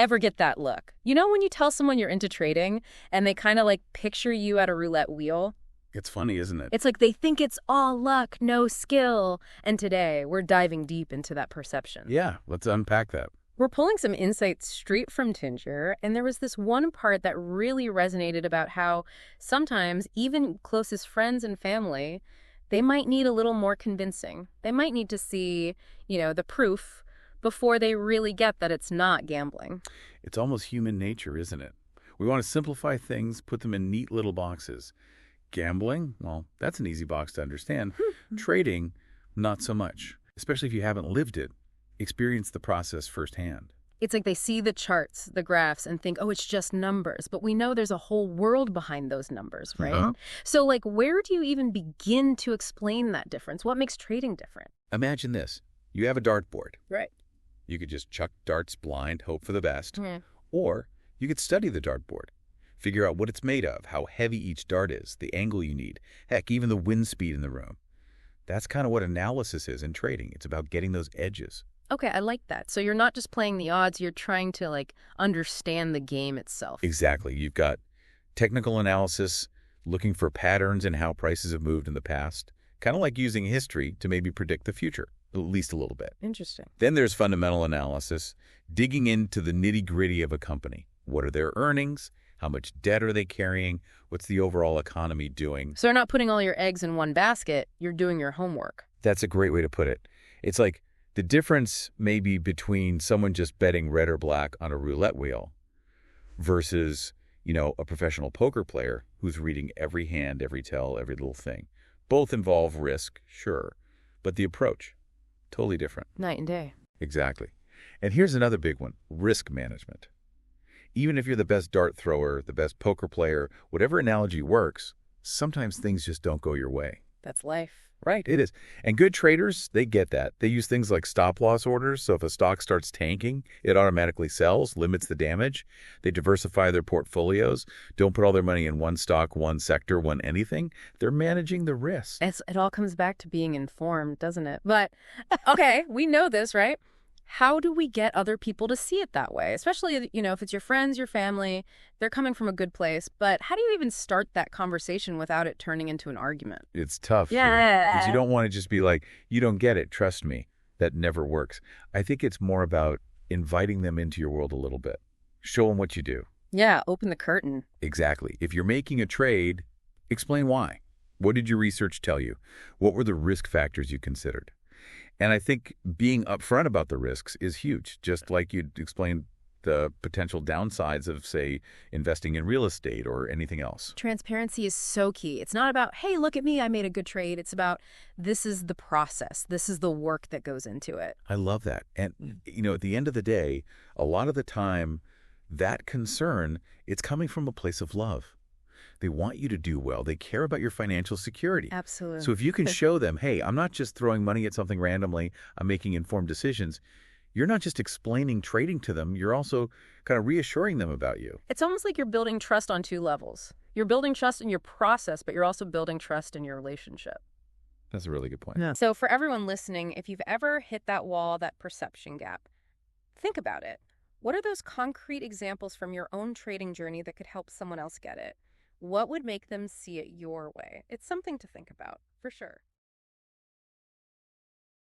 ever get that look? You know when you tell someone you're into trading and they kind of like picture you at a roulette wheel? It's funny, isn't it? It's like they think it's all luck, no skill. And today, we're diving deep into that perception. Yeah, let's unpack that. We're pulling some insights straight from Tinger, and there was this one part that really resonated about how sometimes even closest friends and family, they might need a little more convincing. They might need to see, the proof before they really get that it's not gambling. It's almost human nature, isn't it? We want to simplify things, put them in neat little boxes. Gambling, well, that's an easy box to understand. Trading, not so much, especially if you haven't lived it, experienced the process firsthand. It's like they see the charts, the graphs, and think, oh, it's just numbers. But we know there's a whole world behind those numbers, right? Uh-huh. So, like, where do you even begin to explain that difference? What makes trading different? Imagine this. You have a dartboard. Right. You could just chuck darts blind, hope for the best. Yeah. Or you could study the dartboard. Figure out what it's made of, how heavy each dart is, the angle you need, heck, even the wind speed in the room. That's kind of what analysis is in trading. It's about getting those edges. Okay, I like that. So you're not just playing the odds, you're trying to, like, understand the game itself. Exactly. You've got technical analysis, looking for patterns in how prices have moved in the past, kind of like using history to maybe predict the future, at least a little bit. Interesting. Then there's fundamental analysis, digging into the nitty-gritty of a company. What are their earnings? How much debt are they carrying? What's the overall economy doing? So you're not putting all your eggs in one basket, you're doing your homework. That's a great way to put it. It's like the difference maybe between someone just betting red or black on a roulette wheel versus, a professional poker player who's reading every hand, every tell, every little thing. Both involve risk, sure, but the approach, totally different. Night and day. Exactly. And here's another big one, risk management. Even if you're the best dart thrower, the best poker player, whatever analogy works, sometimes things just don't go your way. That's life. Right, it is. And good traders, they get that. They use things like stop-loss orders, so if a stock starts tanking, it automatically sells, limits the damage. They diversify their portfolios, don't put all their money in one stock, one sector, one anything. They're managing the risk. It all comes back to being informed, doesn't it? But, okay, we know this, right? How do we get other people to see it that way? Especially, if it's your friends, your family, they're coming from a good place. But how do you even start that conversation without it turning into an argument? It's tough. Yeah. Because you don't want to just be like, you don't get it, trust me. That never works. I think it's more about inviting them into your world a little bit. Show them what you do. Yeah, open the curtain. Exactly. If you're making a trade, explain why. What did your research tell you? What were the risk factors you considered? And I think being upfront about the risks is huge, just like you'd explain the potential downsides of, say, investing in real estate or anything else. Transparency is so key. It's not about, hey, look at me, I made a good trade. It's about, this is the process. This is the work that goes into it. I love that. And, at the end of the day, a lot of the time, that concern, it's coming from a place of love. They want you to do well. They care about your financial security. Absolutely. So if you can show them, hey, I'm not just throwing money at something randomly, I'm making informed decisions, you're not just explaining trading to them, you're also kind of reassuring them about you. It's almost like you're building trust on two levels. You're building trust in your process, but you're also building trust in your relationship. That's a really good point. Yeah. So for everyone listening, if you've ever hit that wall, that perception gap, think about it. What are those concrete examples from your own trading journey that could help someone else get it? What would make them see it your way? It's something to think about, for sure.